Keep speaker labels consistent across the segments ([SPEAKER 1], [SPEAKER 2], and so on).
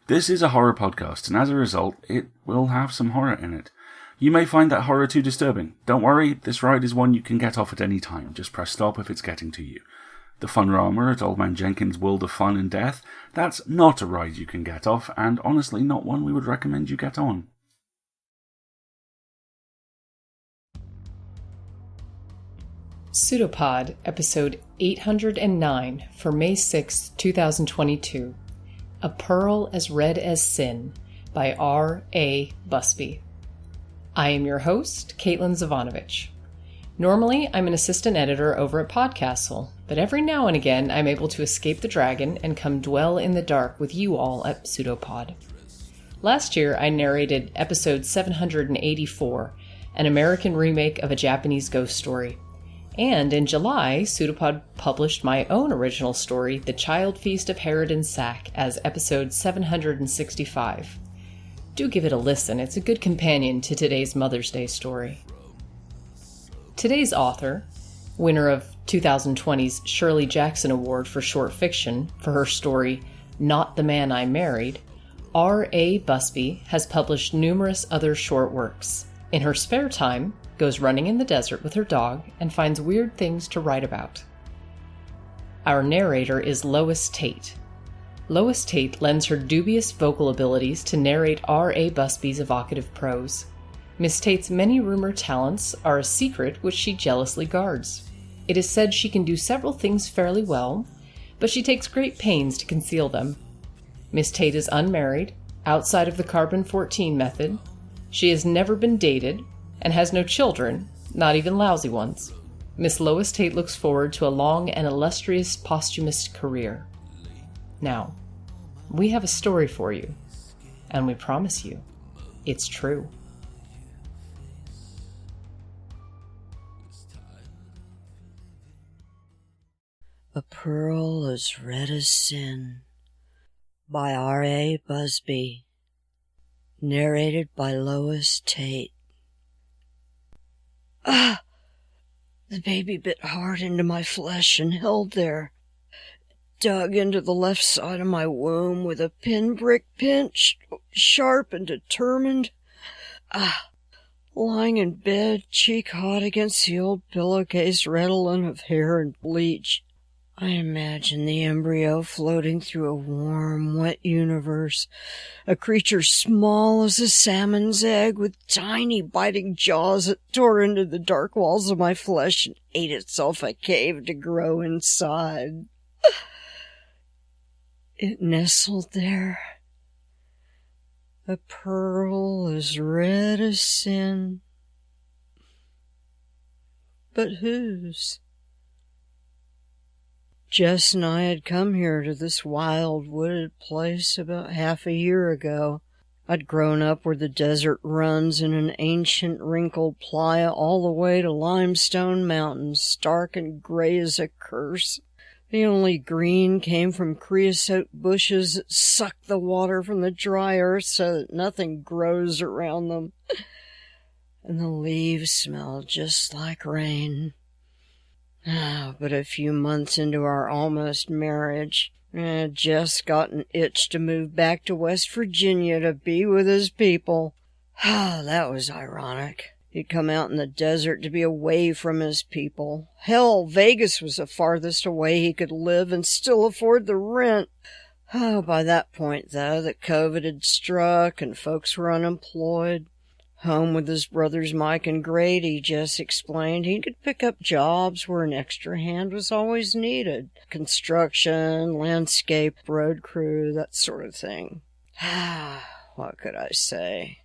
[SPEAKER 1] This is a horror podcast, and as a result, it will have some horror in it. You may find that horror too disturbing. Don't worry, this ride is one you can get off at any time. Just press stop if it's getting to you. The Funrama at Old Man Jenkins' World of Fun and Death, that's not a ride you can get off, and honestly not one we would recommend you get on.
[SPEAKER 2] PseudoPod, episode 809 for May 6, 2022. A Pearl as Red as Sin by R.A. Busby. I am your host, Caitlin Zavanovich. Normally, I'm an assistant editor over at Podcastle, but every now and again I'm able to escape the dragon and come dwell in the dark with you all at PseudoPod. Last year, I narrated episode 784, an American remake of a Japanese ghost story. And in July, PseudoPod published my own original story, The Child Feast of Herod and Sack, as episode 765. Do give it a listen, it's a good companion to today's Mother's Day story. Today's author, winner of 2020's Shirley Jackson Award for Short Fiction for her story, Not the Man I Married, R.A. Busby has published numerous other short works. In her spare time, goes running in the desert with her dog and finds weird things to write about. Our narrator is Lois Tate. Lois Tate lends her dubious vocal abilities to narrate R.A. Busby's evocative prose. Miss Tate's many rumored talents are a secret which she jealously guards. It is said she can do several things fairly well, but she takes great pains to conceal them. Miss Tate is unmarried, outside of the carbon-14 method. She has never been dated, and has no children, not even lousy ones. Miss Lois Tate looks forward to a long and illustrious posthumous career. Now, we have a story for you, and we promise you, it's true.
[SPEAKER 3] A Pearl as Red as Sin by R.A. Busby. Narrated by Lois Tate. The baby bit hard into my flesh and held there. Dug into the left side of my womb with a pinprick pinch, sharp and determined. Lying in bed, cheek hot against the old pillowcase redolent of hair and bleach. I imagine the embryo floating through a warm, wet universe, a creature small as a salmon's egg with tiny biting jaws that tore into the dark walls of my flesh and ate itself a cave to grow inside. It nestled there, a pearl as red as sin. But whose? Jess and I had come here to this wild, wooded place about half a year ago. I'd grown up where the desert runs in an ancient, wrinkled playa all the way to limestone mountains, stark and gray as a curse. The only green came from creosote bushes that suck the water from the dry earth so that nothing grows around them. And the leaves smell just like rain. But a few months into our almost marriage, Jess got an itch to move back to West Virginia to be with his people. That was ironic. He'd come out in the desert to be away from his people. Hell, Vegas was the farthest away he could live and still afford the rent. By that point, though, that COVID had struck and folks were unemployed. Home with his brothers Mike and Grady, Jess explained he could pick up jobs where an extra hand was always needed. Construction, landscape, road crew, that sort of thing. What could I say?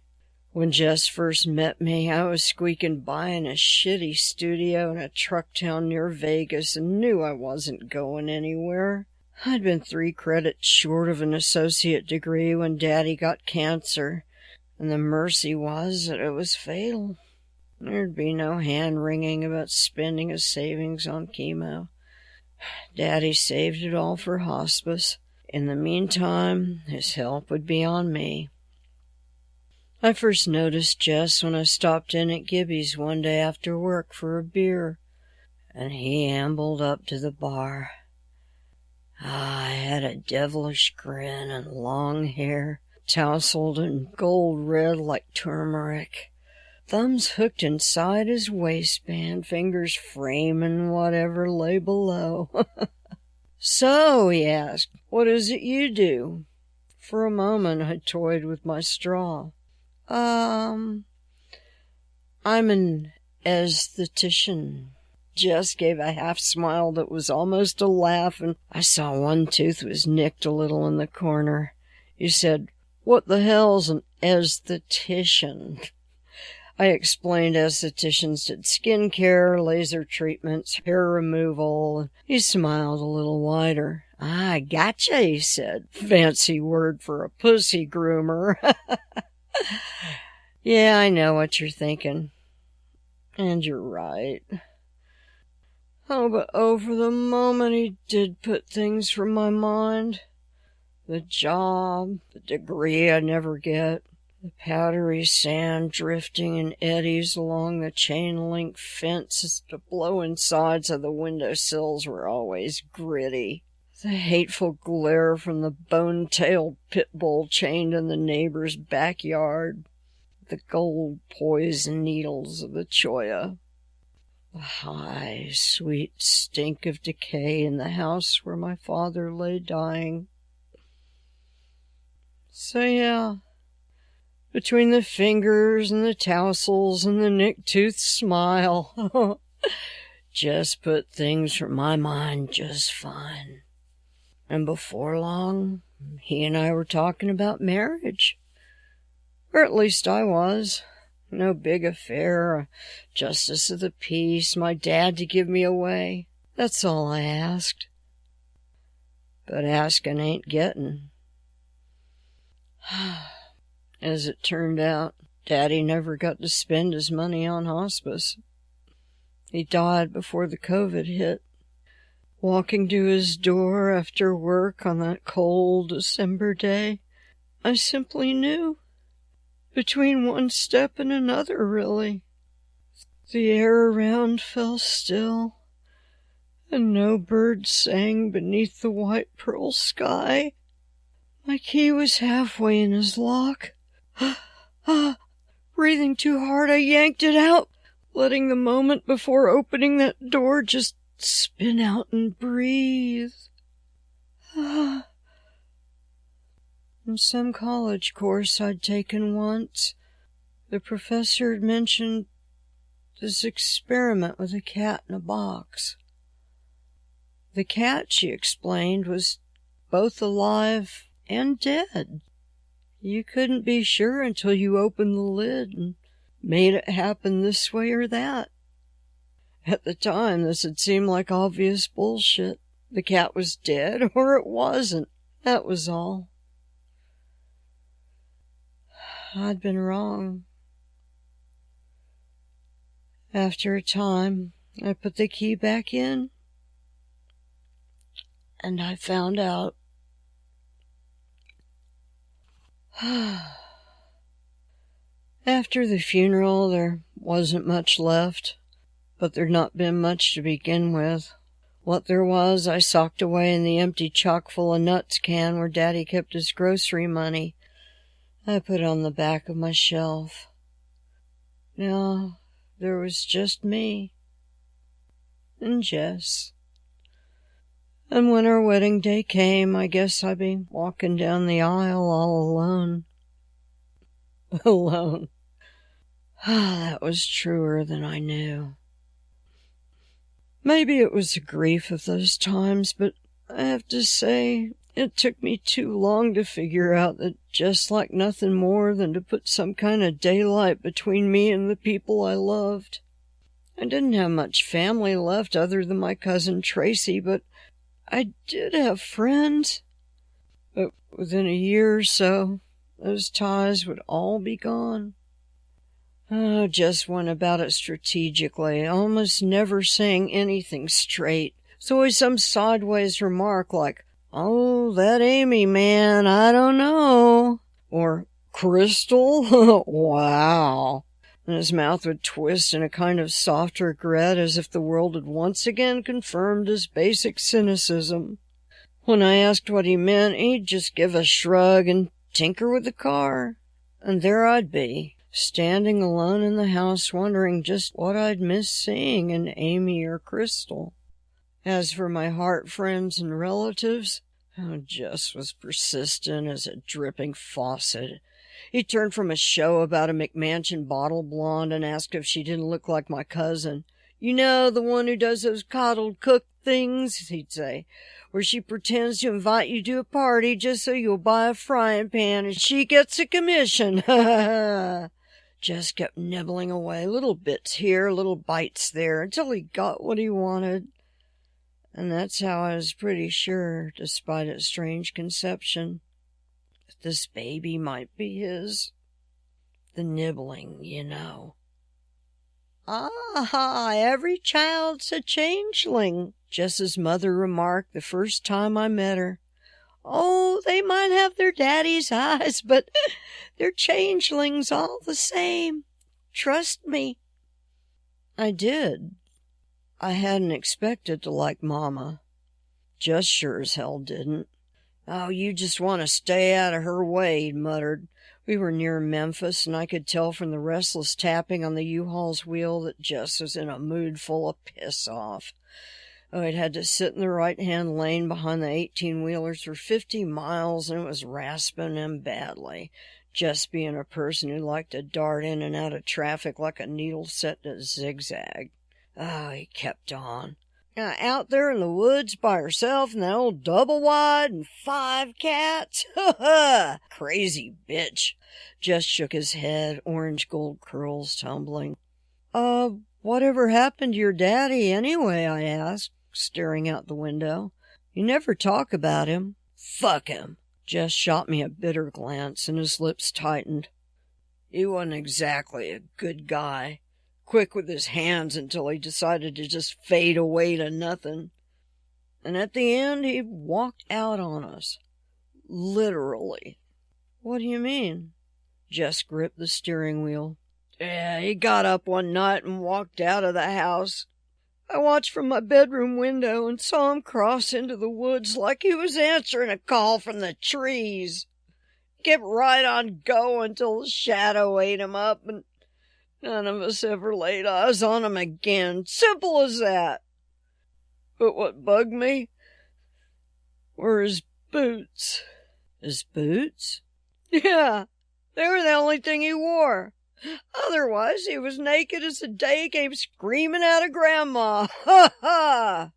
[SPEAKER 3] When Jess first met me, I was squeaking by in a shitty studio in a truck town near Vegas and knew I wasn't going anywhere. I'd been 3 credits short of an associate degree when Daddy got cancer. And the mercy was that it was fatal. There'd be no hand-wringing about spending his savings on chemo. Daddy saved it all for hospice. In the meantime, his help would be on me. I first noticed Jess when I stopped in at Gibby's one day after work for a beer, and he ambled up to the bar. I had a devilish grin and long hair, tousled and gold red like turmeric. Thumbs hooked inside his waistband, fingers framing whatever lay below. "So," he asked, "what is it you do?" For a moment I toyed with my straw. I'm an esthetician." Jess gave a half-smile that was almost a laugh, and I saw one tooth was nicked a little in the corner. He said, "What the hell's an esthetician?" I explained estheticians did skincare, laser treatments, hair removal. He smiled a little wider. "I gotcha," he said. "Fancy word for a pussy groomer." "Yeah, I know what you're thinking. And you're right." Oh, but for the moment he did put things from my mind. The job, the degree I'd never get, the powdery sand drifting in eddies along the chain-link fence. The blowing sides of the windowsills were always gritty. The hateful glare from the bone-tailed pit bull chained in the neighbor's backyard. The gold poison needles of the cholla. The high, sweet stink of decay in the house where my father lay dying. So yeah, between the fingers and the tassels and the nick-toothed smile, just put things from my mind just fine. And before long, he and I were talking about marriage. Or at least I was. No big affair, a justice of the peace, my dad to give me away. That's all I asked. But asking ain't getting. As it turned out, Daddy never got to spend his money on hospice. He died before the COVID hit. Walking to his door after work on that cold December day, I simply knew. Between one step and another, really. The air around fell still, and no bird sang beneath the white pearl sky. My key was halfway in his lock. Breathing too hard, I yanked it out, letting the moment before opening that door just spin out and breathe. In some college course I'd taken once, the professor had mentioned this experiment with a cat in a box. The cat, she explained, was both alive and dead. You couldn't be sure until you opened the lid and made it happen this way or that. At the time, this had seemed like obvious bullshit. The cat was dead or it wasn't. That was all. I'd been wrong. After a time, I put the key back in, and I found out. After the funeral, there wasn't much left, but there'd not been much to begin with. What there was, I socked away in the empty chock-full-of-nuts can where Daddy kept his grocery money. I put it on the back of my shelf. Now, there was just me and Jess. And when our wedding day came, I guess I'd be walking down the aisle all alone. Alone. That was truer than I knew. Maybe it was the grief of those times, but I have to say, it took me too long to figure out that just like nothing more than to put some kind of daylight between me and the people I loved. I didn't have much family left other than my cousin Tracy, but I did have friends. But within a year or so, those ties would all be gone. I just went about it strategically, almost never saying anything straight. It's always some sideways remark like, "Oh, that Amy, man, I don't know." Or, "Crystal? Wow." And his mouth would twist in a kind of soft regret as if the world had once again confirmed his basic cynicism. When I asked what he meant, he'd just give a shrug and tinker with the car. And there I'd be, standing alone in the house, wondering just what I'd miss seeing in Amy or Crystal. As for my heart friends and relatives, Jess was persistent as a dripping faucet. He turned from a show about a McMansion bottle blonde and asked if she didn't look like my cousin. You know, the one who does those coddled cook things, he'd say, where she pretends to invite you to a party just so you'll buy a frying pan and she gets a commission. Jess kept nibbling away, little bits here, little bites there, until he got what he wanted. And that's how I was pretty sure, despite its strange conception, that this baby might be his. The nibbling, you know. Ah, every child's a changeling, Jess's mother remarked the first time I met her. Oh, they might have their daddy's eyes, but they're changelings all the same. Trust me. I did. I hadn't expected to like Mama. Jess sure as hell didn't. Oh, you just want to stay out of her way, he muttered. We were near Memphis, and I could tell from the restless tapping on the U-Haul's wheel that Jess was in a mood full of piss-off. Oh, I'd had to sit in the right-hand lane behind the 18-wheelers for 50 miles, and it was rasping him badly, Jess being a person who liked to dart in and out of traffic like a needle set to zigzag. Oh, he kept on. Out there in the woods by herself in that old double-wide and 5 cats? Crazy bitch. Jess shook his head, orange gold curls tumbling. Whatever happened to your daddy anyway? I asked, staring out the window. You never talk about him. Fuck him. Jess shot me a bitter glance, and his lips tightened. He wasn't exactly a good guy. Quick with his hands until he decided to just fade away to nothing. And at the end, he walked out on us. Literally. What do you mean? Jess gripped the steering wheel. Yeah, he got up one night and walked out of the house. I watched from my bedroom window and saw him cross into the woods like he was answering a call from the trees. He kept right on going till the shadow ate him up, and none of us ever laid eyes on him again. Simple as that. But what bugged me were his boots. His boots? Yeah, they were the only thing he wore. Otherwise, he was naked as the day he came screaming out of Grandma. Ha ha!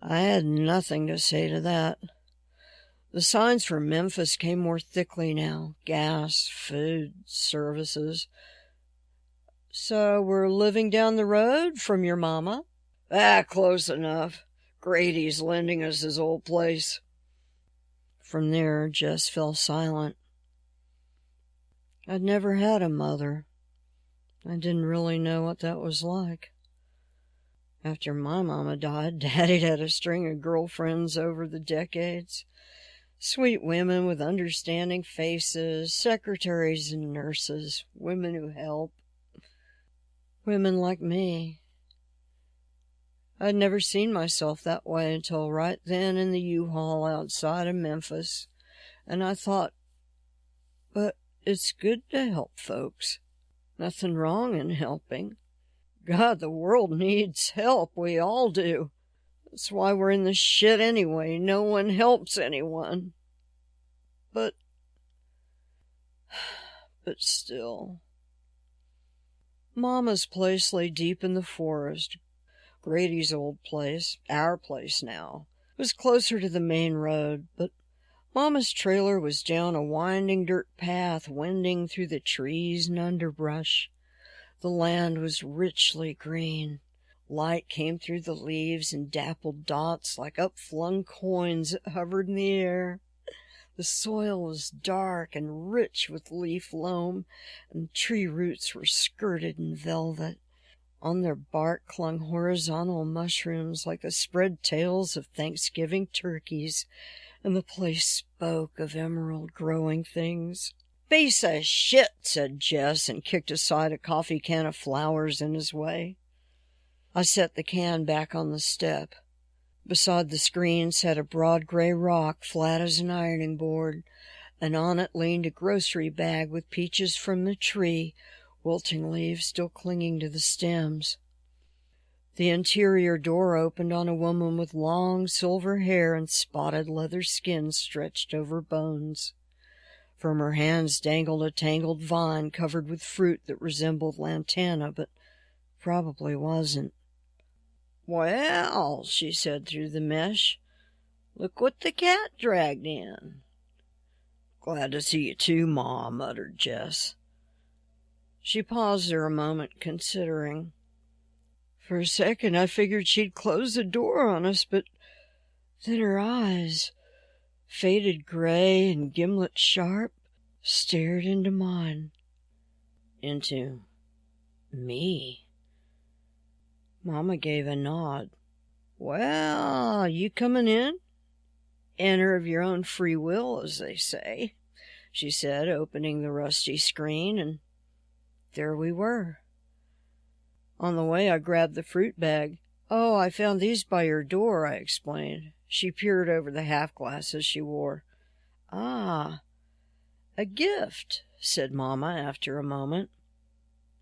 [SPEAKER 3] I had nothing to say to that. The signs for Memphis came more thickly now. Gas, food, services. So we're living down the road from your mama? Close enough. Grady's lending us his old place. From there, Jess fell silent. I'd never had a mother. I didn't really know what that was like. After my mama died, Daddy'd had a string of girlfriends over the decades. Sweet women with understanding faces, secretaries and nurses, women who help. Women like me. I'd never seen myself that way until right then in the U-Haul outside of Memphis, and I thought, but it's good to help folks. Nothing wrong in helping. God, the world needs help. We all do. That's why we're in this shit anyway. No one helps anyone. But still. Mama's place lay deep in the forest. Grady's old place, our place now, was closer to the main road, but Mama's trailer was down a winding dirt path wending through the trees and underbrush. The land was richly green. Light came through the leaves in dappled dots like upflung coins that hovered in the air. The soil was dark and rich with leaf loam, and tree roots were skirted in velvet. On their bark clung horizontal mushrooms like the spread tails of Thanksgiving turkeys, and the place spoke of emerald growing things. Piece of shit, said Jess, and kicked aside a coffee can of flowers in his way. I set the can back on the step. Beside the screen sat a broad gray rock, flat as an ironing board, and on it leaned a grocery bag with peaches from the tree, wilting leaves still clinging to the stems. The interior door opened on a woman with long silver hair and spotted leather skin stretched over bones. From her hands dangled a tangled vine covered with fruit that resembled lantana, but probably wasn't. "Well," she said through the mesh, "look what the cat dragged in." "Glad to see you too, Ma," muttered Jess. She paused there a moment, considering. For a second I figured she'd close the door on us, but then her eyes, faded gray and gimlet sharp, stared into mine. Into me. Mama gave a nod. "Well, you coming in? Enter of your own free will, as they say," she said, opening the rusty screen, and there we were. On the way, I grabbed the fruit bag. "Oh, I found these by your door," I explained. She peered over the half-glasses she wore. "Ah, a gift," said Mama after a moment.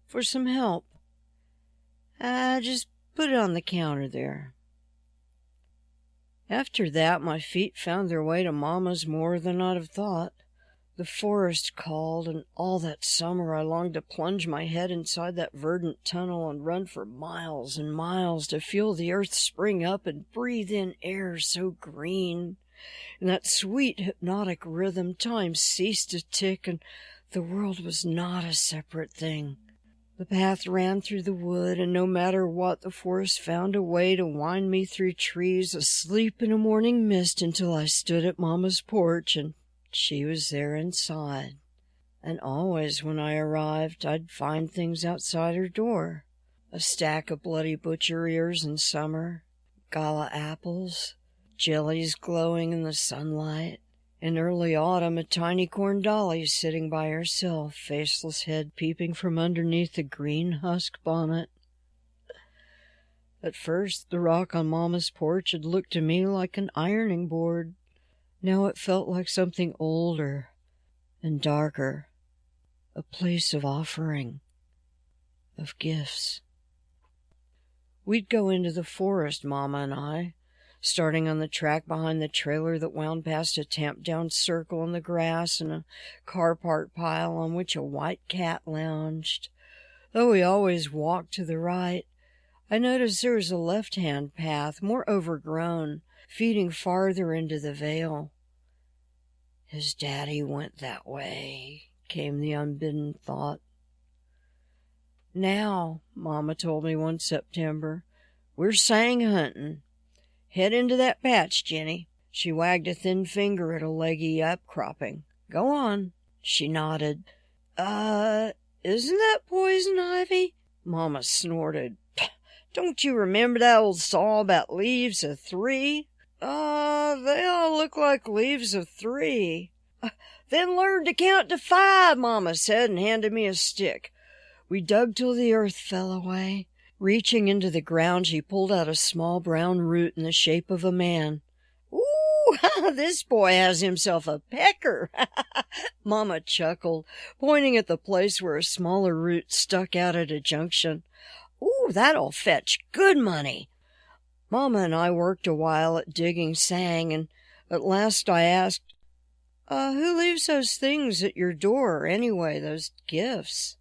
[SPEAKER 3] "For some help. Just put it on the counter there." After that, my feet found their way to Mama's more than I'd have thought. The forest called, and all that summer I longed to plunge my head inside that verdant tunnel and run for miles and miles to feel the earth spring up and breathe in air so green. In that sweet hypnotic rhythm, time ceased to tick, and the world was not a separate thing. The path ran through the wood, and no matter what, the forest found a way to wind me through trees, asleep in a morning mist, until I stood at Mama's porch, and she was there inside. And always when I arrived, I'd find things outside her door. A stack of bloody butcher ears in summer, gala apples, jellies glowing in the sunlight. In early autumn, a tiny corn dolly sitting by herself, faceless head peeping from underneath a green husk bonnet. At first, the rock on Mama's porch had looked to me like an ironing board. Now it felt like something older and darker, a place of offering, of gifts. We'd go into the forest, Mama and I, starting on the track behind the trailer that wound past a tamped-down circle in the grass and a car part pile on which a white cat lounged. Though we always walked to the right, I noticed there was a left-hand path, more overgrown, feeding farther into the vale. "His daddy went that way," came the unbidden thought. "Now," Mama told me one September, "we're sang hunting. Head into that patch, Jenny." She wagged a thin finger at a leggy outcropping. "Go on." She nodded. Isn't that poison ivy?" Mama snorted. "Don't you remember that old saw about leaves of 3? They all look like leaves of 3. Then learn to count to 5, Mama said, and handed me a stick. We dug till the earth fell away. Reaching into the ground, she pulled out a small brown root in the shape of a man. "Ooh, this boy has himself a pecker." Mama chuckled, pointing at the place where a smaller root stuck out at a junction. "Ooh, that'll fetch good money." Mama and I worked a while at digging sang, and at last I asked, "Who leaves those things at your door, anyway, those gifts?"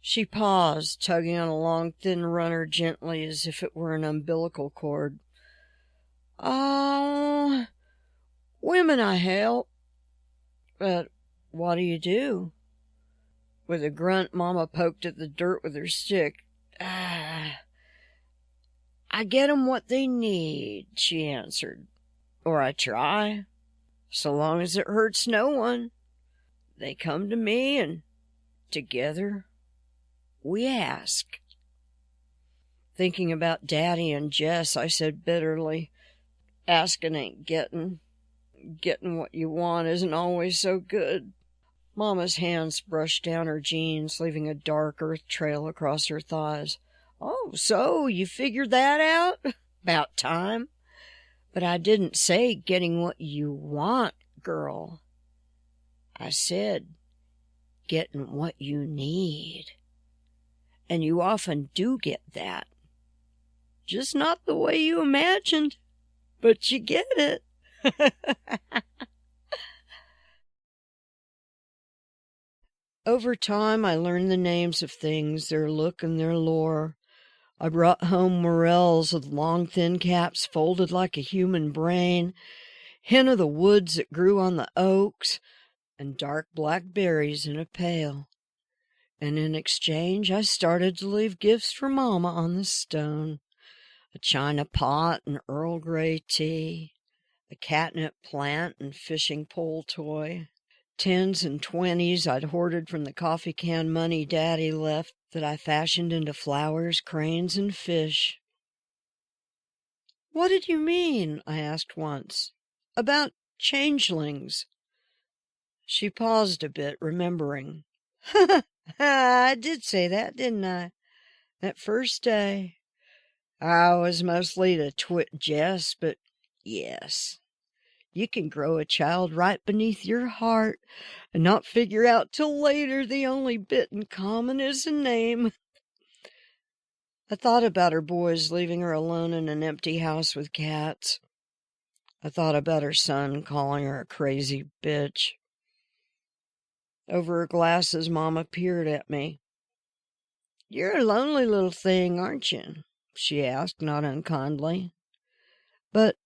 [SPEAKER 3] She paused, tugging on a long, thin runner gently as if it were an umbilical cord. "Oh, women I help." "But what do you do?" With a grunt, Mama poked at the dirt with her stick. "I get 'em what they need," she answered. "Or I try, so long as it hurts no one. They come to me, and together we ask." Thinking about Daddy and Jess, I said bitterly, "Asking ain't getting. Getting what you want isn't always so good." Mama's hands brushed down her jeans, leaving a dark earth trail across her thighs. "Oh, so you figured that out? About time. But I didn't say getting what you want, girl. I said getting what you need. And you often do get that. Just not the way you imagined, but you get it. Over time, I learned the names of things, their look and their lore. I brought home morels with long, thin caps folded like a human brain, hen of the woods that grew on the oaks, and dark black berries in a pail. And in exchange, I started to leave gifts for Mama on the stone. A china pot and Earl Grey tea, a catnip plant and fishing pole toy. 10s and 20s I'd hoarded from the coffee can money Daddy left that I fashioned into flowers, cranes, and fish. "What did you mean," I asked once, "about changelings?" She paused a bit, remembering. I did say that, didn't I? That first day. I was mostly to twit Jess, but yes. You can grow a child right beneath your heart and not figure out till later the only bit in common is a name. I thought about her boys leaving her alone in an empty house with cats. I thought about her son calling her a crazy bitch. Over her glasses, Mama peered at me. "You're a lonely little thing, aren't you?" she asked, not unkindly. "But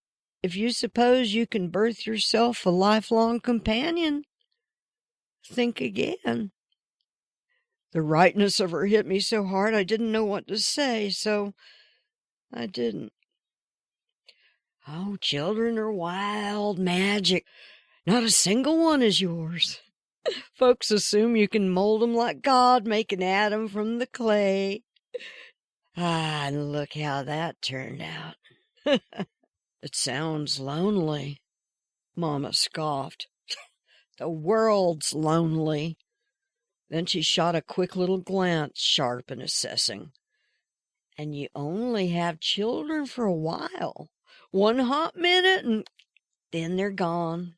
[SPEAKER 3] if you suppose you can birth yourself a lifelong companion, think again." The rightness of her hit me so hard I didn't know what to say, so I didn't. "Oh, children are wild magic. Not a single one is yours. Folks assume you can mold 'em like God, make an atom from the clay. Ah, and look how that turned out." "It sounds lonely," Mama scoffed. "The world's lonely." Then she shot a quick little glance, sharp and assessing. "And you only have children for a while. One hot minute, and then they're gone.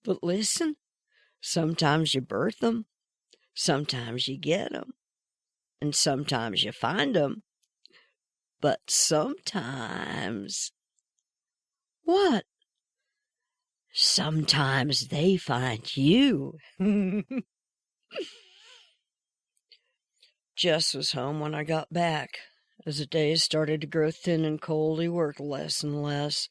[SPEAKER 3] But listen, sometimes you birth them, sometimes you get them, and sometimes you find them. But sometimes..." "What?" "Sometimes they find you." Jess was home when I got back. As the days started to grow thin and cold, he worked less and less.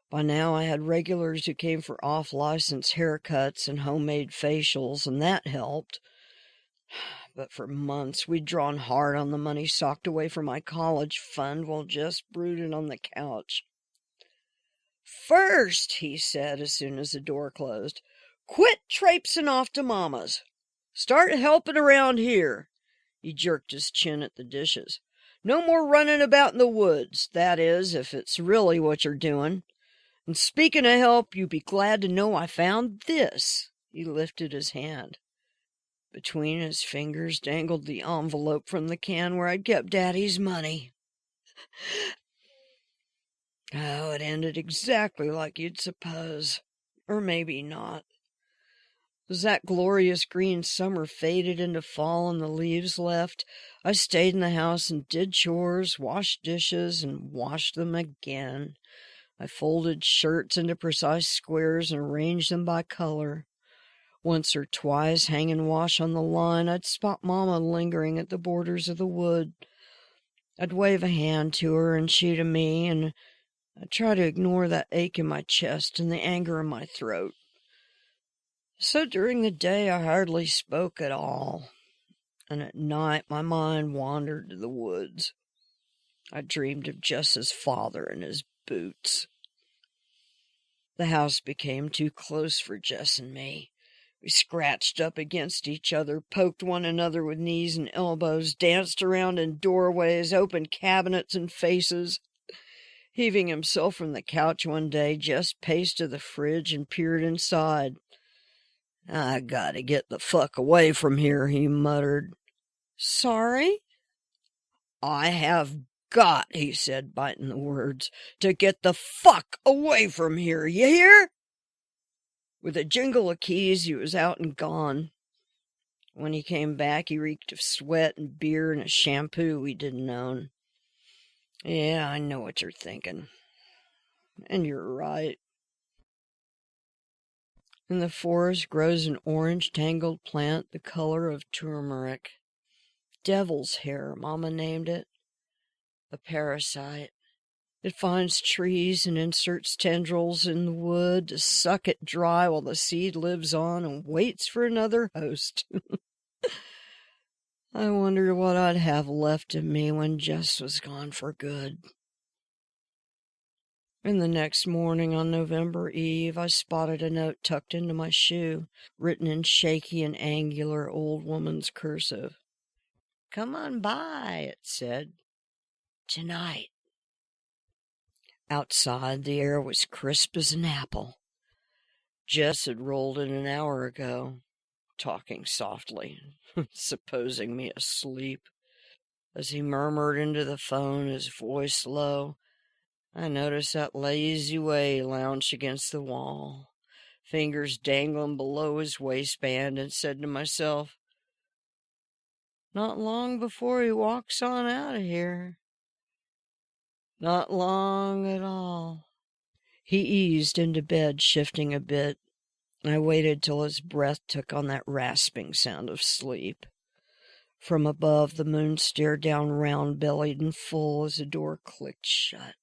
[SPEAKER 3] By now I had regulars who came for off-license haircuts and homemade facials, and that helped. But for months we'd drawn hard on the money socked away from my college fund while Jess brooded on the couch. "First," he said as soon as the door closed, "quit traipsing off to Mama's. Start helping around here." He jerked his chin at the dishes. "No more running about in the woods, that is, if it's really what you're doing. And speaking of help, you'd be glad to know I found this." He lifted his hand. Between his fingers dangled the envelope from the can where I'd kept Daddy's money. Oh, it ended exactly like you'd suppose. Or maybe not. As that glorious green summer faded into fall and the leaves left, I stayed in the house and did chores, washed dishes, and washed them again. I folded shirts into precise squares and arranged them by color. Once or twice, hanging wash on the line, I'd spot Mama lingering at the borders of the wood. I'd wave a hand to her and she to me, and I'd try to ignore that ache in my chest and the anger in my throat. So during the day I hardly spoke at all, and at night my mind wandered to the woods. I dreamed of Jess's father and his boots. The house became too close for Jess and me. We scratched up against each other, poked one another with knees and elbows, danced around in doorways, opened cabinets and faces. Heaving himself from the couch one day, Jess paced to the fridge and peered inside. "I gotta get the fuck away from here," he muttered. "Sorry?" "I have got," he said, biting the words, "to get the fuck away from here, you hear?" With a jingle of keys, he was out and gone. When he came back, he reeked of sweat and beer and a shampoo we didn't own. Yeah, I know what you're thinking. And you're right. In the forest grows an orange tangled plant the color of turmeric. Devil's hair, Mama named it. A parasite. It finds trees and inserts tendrils in the wood to suck it dry while the seed lives on and waits for another host. I wondered what I'd have left of me when Jess was gone for good. And the next morning on November Eve, I spotted a note tucked into my shoe, written in shaky and angular old woman's cursive. "Come on by," it said. "Tonight." Outside, the air was crisp as an apple. Jess had rolled in an hour ago, talking softly, supposing me asleep. As he murmured into the phone, his voice low, I noticed that lazy way he lounged against the wall, fingers dangling below his waistband, and said to myself, "Not long before he walks on out of here. Not long at all." He eased into bed, shifting a bit. I waited till his breath took on that rasping sound of sleep. From above, the moon stared down round-bellied and full as the door clicked shut.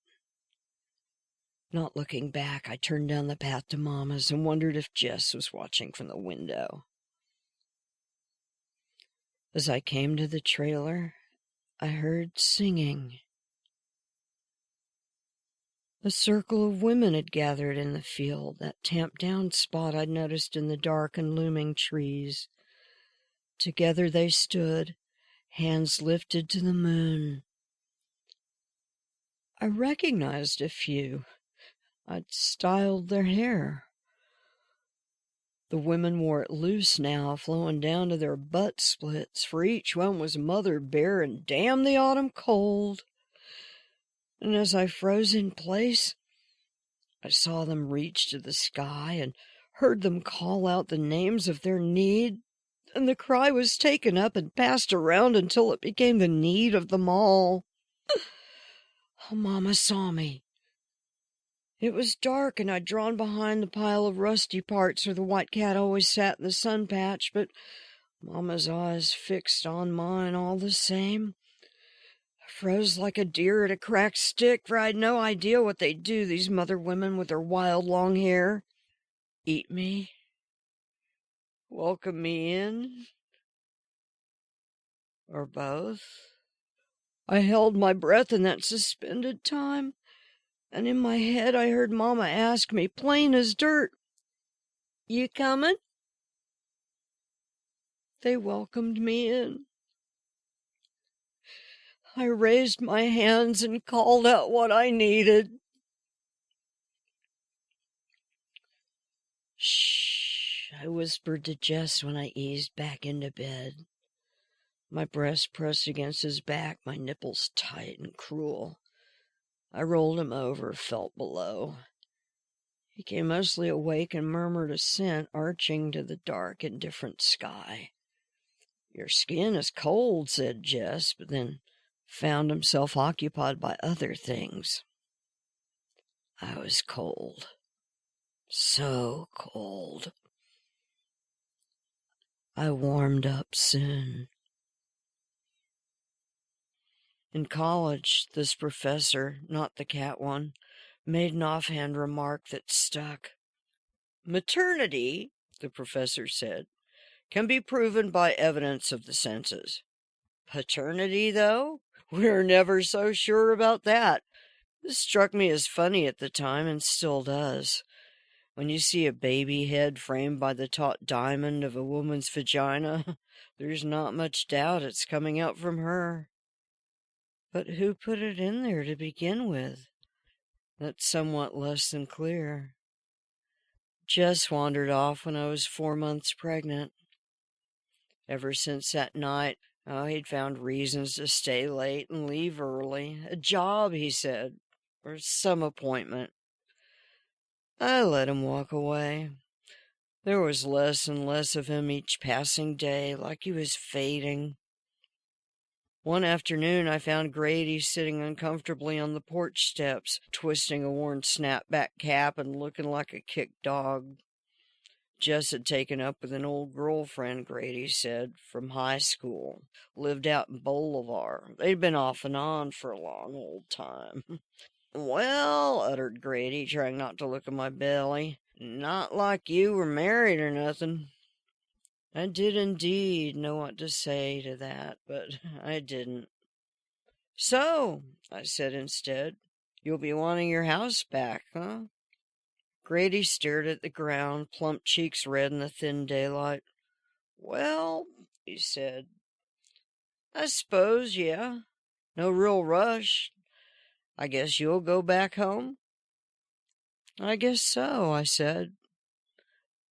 [SPEAKER 3] Not looking back, I turned down the path to Mama's and wondered if Jess was watching from the window. As I came to the trailer, I heard singing. A circle of women had gathered in the field, that tamped-down spot I'd noticed in the dark and looming trees. Together they stood, hands lifted to the moon. I recognized a few. I'd styled their hair. The women wore it loose now, flowing down to their butt splits, for each one was Mother Bear and damn the autumn cold. And as I froze in place, I saw them reach to the sky and heard them call out the names of their need, and the cry was taken up and passed around until it became the need of them all. Oh, Mama saw me. It was dark, and I'd drawn behind the pile of rusty parts where the white cat always sat in the sun patch, but Mama's eyes fixed on mine all the same. I froze like a deer at a cracked stick, for I'd no idea what they'd do, these mother women with their wild long hair. Eat me? Welcome me in? Or both? I held my breath in that suspended time, and in my head I heard Mama ask me, plain as dirt, "You coming?" They welcomed me in. I raised my hands and called out what I needed. "Shh," I whispered to Jess when I eased back into bed. My breast pressed against his back, my nipples tight and cruel. I rolled him over, felt below. He came mostly awake and murmured assent, arching to the dark, indifferent sky. "Your skin is cold," said Jess, but then found himself occupied by other things. I was cold. So cold. I warmed up soon. In college, this professor, not the cat one, made an offhand remark that stuck. "Maternity," the professor said, "can be proven by evidence of the senses. Paternity, though? We're never so sure about that." This struck me as funny at the time and still does. When you see a baby head framed by the taut diamond of a woman's vagina, there's not much doubt it's coming out from her. But who put it in there to begin with? That's somewhat less than clear. Jess wandered off when I was 4 months pregnant. Ever since that night, Oh, he'd found reasons to stay late and leave early. A job, he said, or some appointment. I let him walk away. There was less and less of him each passing day, like he was fading. One afternoon, I found Grady sitting uncomfortably on the porch steps, twisting a worn snapback cap and looking like a kicked dog. Jess had taken up with an old girlfriend, Grady said, from high school. Lived out in Bolivar. They'd been off and on for a long old time. Well, uttered Grady, trying not to look at my belly. Not like you were married or nothing. I did indeed know what to say to that, but I didn't. So, I said instead, you'll be wanting your house back, huh? Grady stared at the ground, plump cheeks red in the thin daylight. Well, he said, I suppose, yeah. No real rush. I guess you'll go back home? I guess so, I said,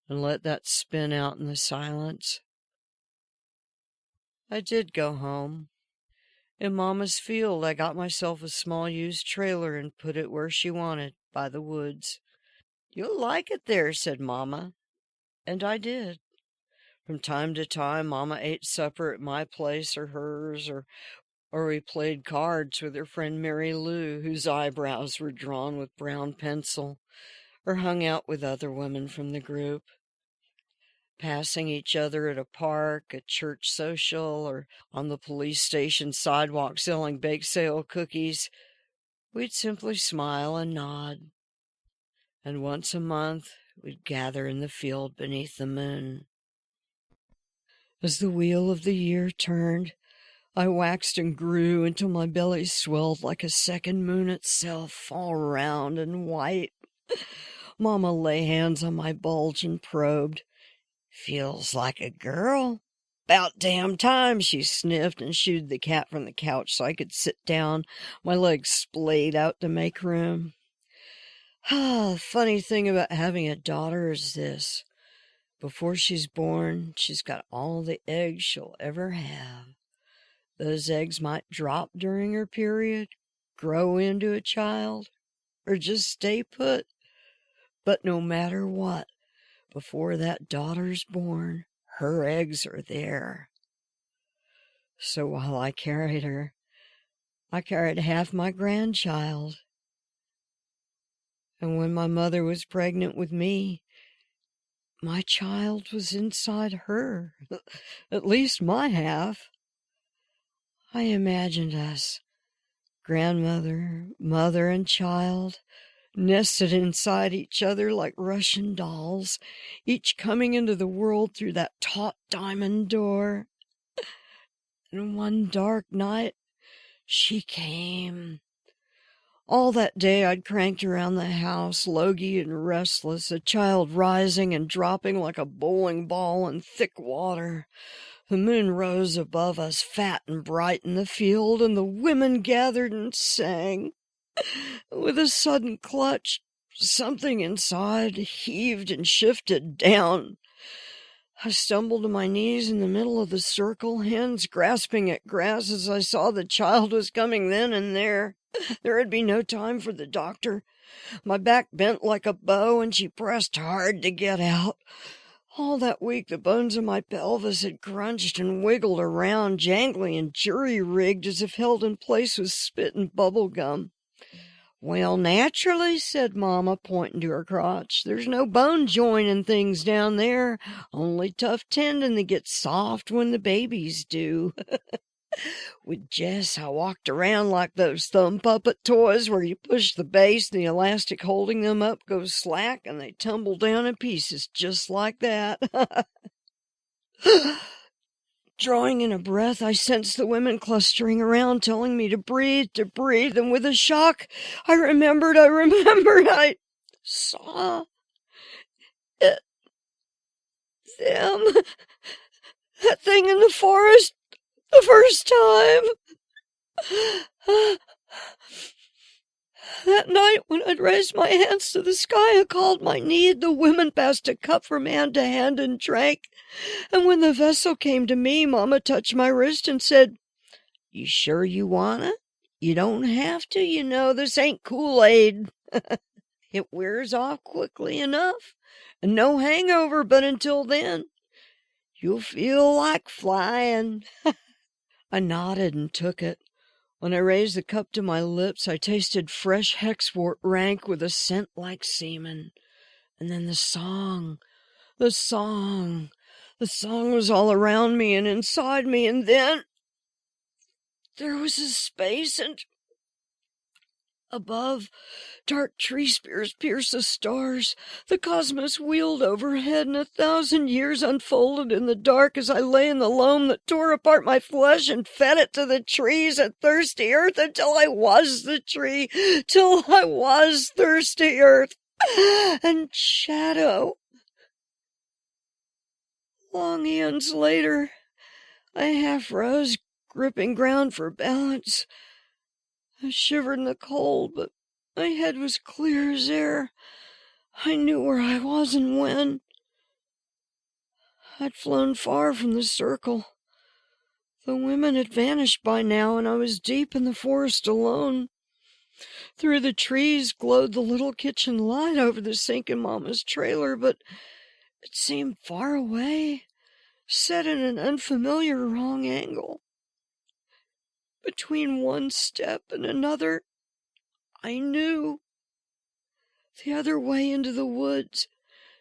[SPEAKER 3] and let that spin out in the silence. I did go home. In Mama's field, I got myself a small used trailer and put it where she wanted, by the woods. You'll like it there, said Mama. And I did. From time to time, Mama ate supper at my place or hers, or we played cards with her friend Mary Lou, whose eyebrows were drawn with brown pencil, or hung out with other women from the group. Passing each other at a park, a church social, or on the police station sidewalk selling bake sale cookies, we'd simply smile and nod. And once a month, we'd gather in the field beneath the moon. As the wheel of the year turned, I waxed and grew until my belly swelled like a second moon itself, all round and white. Mama lay hands on my bulge and probed. Feels like a girl. 'Bout damn time, she sniffed and shooed the cat from the couch so I could sit down, my legs splayed out to make room. The funny thing about having a daughter is this. Before she's born, she's got all the eggs she'll ever have. Those eggs might drop during her period, grow into a child, or just stay put. But no matter what, before that daughter's born, her eggs are there. So while I carried her, I carried half my grandchild. And when my mother was pregnant with me, my child was inside her, at least my half. I imagined us, grandmother, mother, and child, nested inside each other like Russian dolls, each coming into the world through that taut diamond door. And one dark night, she came. All that day I'd cranked around the house, logy and restless, a child rising and dropping like a bowling ball in thick water. The moon rose above us, fat and bright in the field, and the women gathered and sang. With a sudden clutch, something inside heaved and shifted down. I stumbled to my knees in the middle of the circle, hands grasping at grass as I saw the child was coming then and there. There had been no time for the doctor. My back bent like a bow, and she pressed hard to get out. All that week the bones of my pelvis had crunched and wiggled around, jangly and jury-rigged as if held in place with spit and bubble gum. Well, naturally, said Mama, pointing to her crotch. There's no bone joining things down there, only tough tendon that gets soft when the babies do. With Jess, I walked around like those thumb puppet toys where you push the base and the elastic holding them up goes slack and they tumble down in pieces just like that. Drawing in a breath, I sensed the women clustering around, telling me to breathe, and with a shock, I remembered, I saw it, them, that thing in the forest, the first time. That night, when I'd raised my hands to the sky and called my need, the women passed a cup from hand to hand and drank. And when the vessel came to me, Mama touched my wrist and said, "You sure you wanna? You don't have to, you know. This ain't Kool-Aid. It wears off quickly enough, and no hangover, but until then, you'll feel like flying." I nodded and took it. When I raised the cup to my lips, I tasted fresh hexwort rank with a scent like semen. And then the song was all around me and inside me, and then there was a space, and above, dark tree spears pierced the stars. The cosmos wheeled overhead, and 1,000 years unfolded in the dark as I lay in the loam that tore apart my flesh and fed it to the trees and thirsty earth until I was the tree, till I was thirsty earth and shadow. Long eons later, I half rose, gripping ground for balance. I shivered in the cold, but my head was clear as air. I knew where I was and when. I'd flown far from the circle. The women had vanished by now, and I was deep in the forest alone. Through the trees glowed the little kitchen light over the sink in Mama's trailer, but it seemed far away, set in an unfamiliar wrong angle. Between one step and another, I knew. The other way into the woods,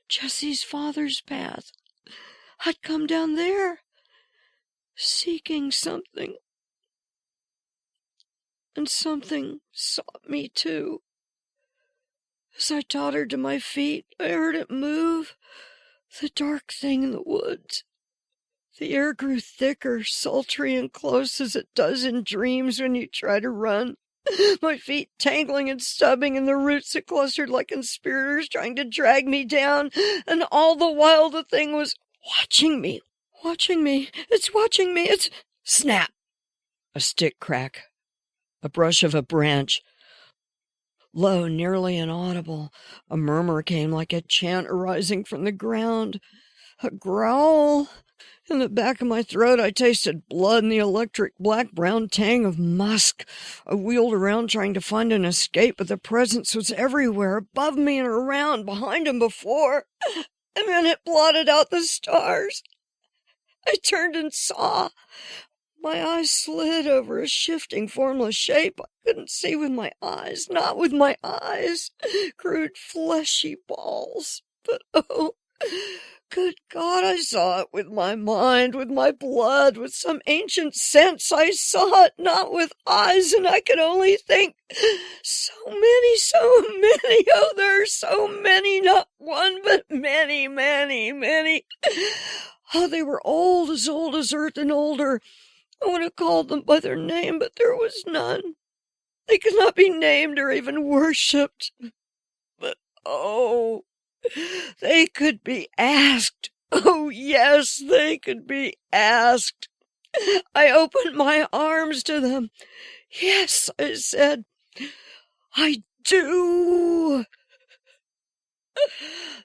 [SPEAKER 3] Jessie's father's path. I'd come down there, seeking something. And something sought me, too. As I tottered to my feet, I heard it move, the dark thing in the woods. The air grew thicker, sultry, and close as it does in dreams when you try to run. My feet tangling and stubbing in the roots that clustered like conspirators trying to drag me down. And all the while the thing was watching me. It's watching me. It's... Snap! A stick crack. A brush of a branch. Low, nearly inaudible. A murmur came like a chant arising from the ground. A growl. In the back of my throat, I tasted blood and the electric black-brown tang of musk. I wheeled around trying to find an escape, but the presence was everywhere, above me and around, behind and before. And then it blotted out the stars. I turned and saw. My eyes slid over a shifting, formless shape. I couldn't see with my eyes, not with my eyes. Crude, fleshy balls. But, oh... good God, I saw it with my mind, with my blood, with some ancient sense. I saw it not with eyes, and I could only think, so many, oh, there are so many, not one, but many, many, many. Oh, they were old as earth and older. I would have called them by their name, but there was none. They could not be named or even worshipped. But, oh... they could be asked. Oh, yes, they could be asked. I opened my arms to them. Yes, I said, I do.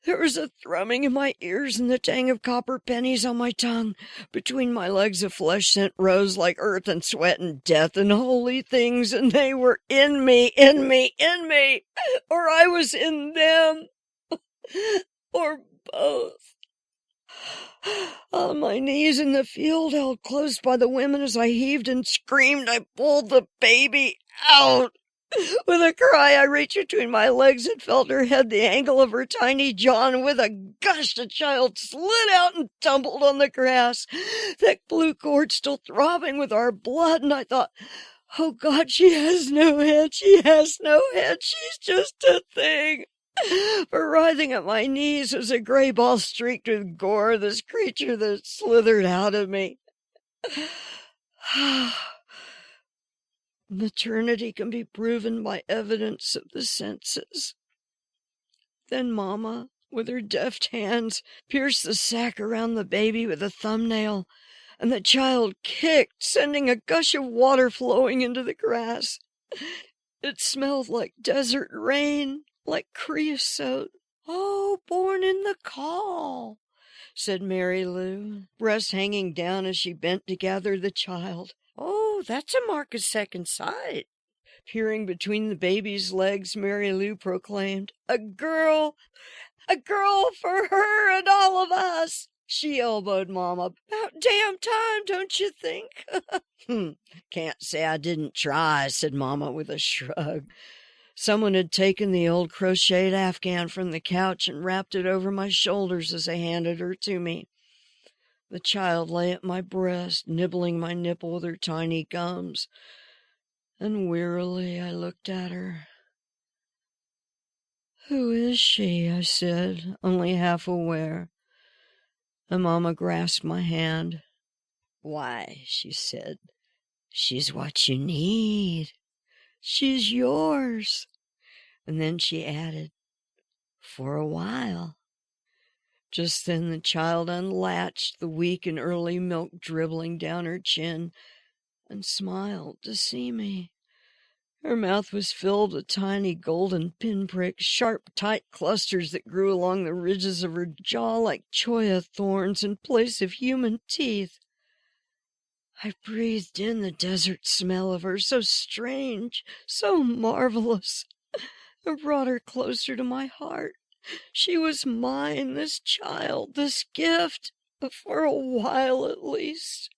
[SPEAKER 3] There was a thrumming in my ears and the tang of copper pennies on my tongue. Between my legs, a flesh scent rose like earth and sweat and death and holy things, and they were in me, or I was in them. Or both. On my knees in the field, held close by the women as I heaved and screamed, I pulled the baby out. With a cry, I reached between my legs and felt her head the angle of her tiny jaw, and with a gush, the child slid out and tumbled on the grass, thick blue cord still throbbing with our blood, and I thought, oh God, she has no head, she's just a thing. For writhing at my knees was a gray ball streaked with gore, this creature that slithered out of me. Maternity can be proven by evidence of the senses. Then Mama, with her deft hands, pierced the sack around the baby with a thumbnail, and the child kicked, sending a gush of water flowing into the grass. It smelled like desert rain, like creosote. Oh, born in the caul, said Mary Lou, breast hanging down as she bent to gather the child. Oh, that's a mark of second sight. Peering between the baby's legs, Mary Lou proclaimed, A girl for her and all of us. She elbowed Mama. About damn time, don't you think? Can't say I didn't try, said Mama with a shrug. Someone had taken the old crocheted afghan from the couch and wrapped it over my shoulders as they handed her to me. The child lay at my breast, nibbling my nipple with her tiny gums, and wearily I looked at her. Who is she? I said, only half aware. And Mama grasped my hand. Why, she said, she's what you need. She's yours. And then she added, for a while. Just then the child unlatched, the weak and early milk dribbling down her chin, and smiled to see me. Her mouth was filled with tiny golden pinpricks, sharp, tight clusters that grew along the ridges of her jaw like cholla thorns in place of human teeth. I breathed in the desert smell of her, so strange, so marvelous, and brought her closer to my heart. She was mine, this child, this gift, for a while at least.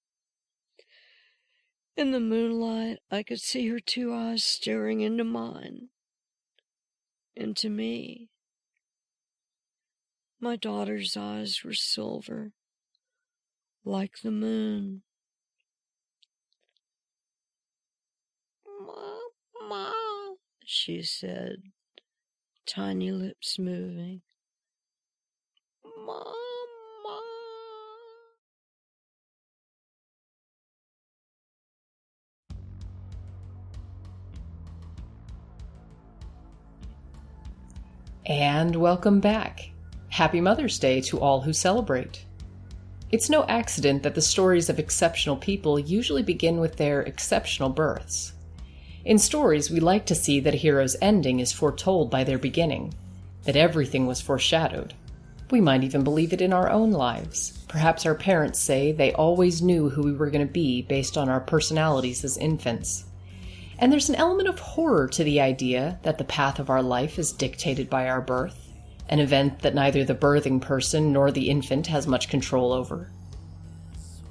[SPEAKER 3] In the moonlight, I could see her 2 eyes staring into mine, into me. My daughter's eyes were silver, like the moon. Mama, she said, tiny lips moving. Mama.
[SPEAKER 2] And welcome back. Happy Mother's Day to all who celebrate. It's no accident that the stories of exceptional people usually begin with their exceptional births. In stories, we like to see that a hero's ending is foretold by their beginning, that everything was foreshadowed. We might even believe it in our own lives. Perhaps our parents say they always knew who we were going to be based on our personalities as infants. And there's an element of horror to the idea that the path of our life is dictated by our birth, an event that neither the birthing person nor the infant has much control over.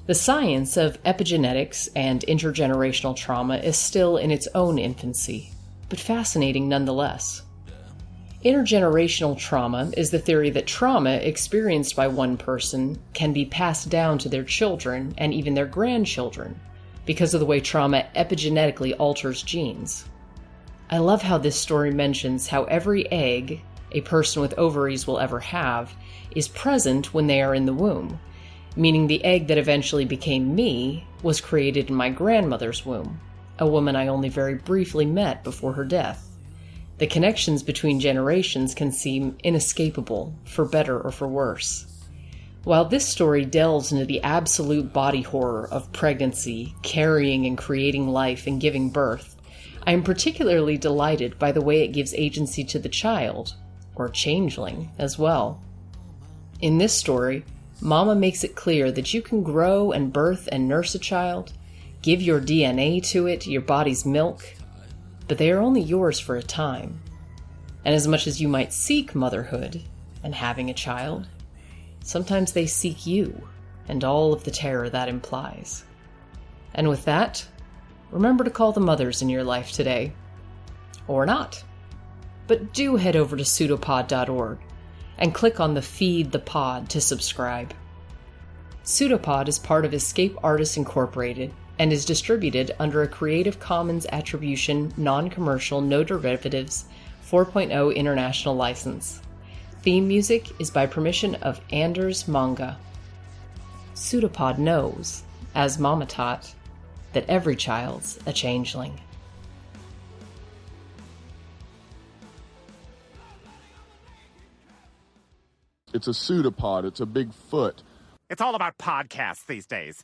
[SPEAKER 2] The science of epigenetics and intergenerational trauma is still in its own infancy, but fascinating nonetheless. Intergenerational trauma is the theory that trauma experienced by one person can be passed down to their children and even their grandchildren, because of the way trauma epigenetically alters genes. I love how this story mentions how every egg a person with ovaries will ever have is present when they are in the womb, meaning the egg that eventually became me was created in my grandmother's womb, a woman I only very briefly met before her death. The connections between generations can seem inescapable, for better or for worse. While this story delves into the absolute body horror of pregnancy, carrying and creating life, and giving birth, I am particularly delighted by the way it gives agency to the child, or changeling, as well. In this story, Mama makes it clear that you can grow and birth and nurse a child, give your DNA to it, your body's milk, but they are only yours for a time. And as much as you might seek motherhood and having a child, sometimes they seek you, and all of the terror that implies. And with that, remember to call the mothers in your life today. Or not. But do head over to PseudoPod.org and click on the Feed the Pod to subscribe. PseudoPod is part of Escape Artists Incorporated and is distributed under a Creative Commons Attribution, Non-Commercial, No Derivatives 4.0 International License. Theme music is by permission of Anders Manga. PseudoPod knows, as Mama taught, that every child's a changeling.
[SPEAKER 4] It's a pseudopod. It's a big foot.
[SPEAKER 5] It's all about podcasts these days.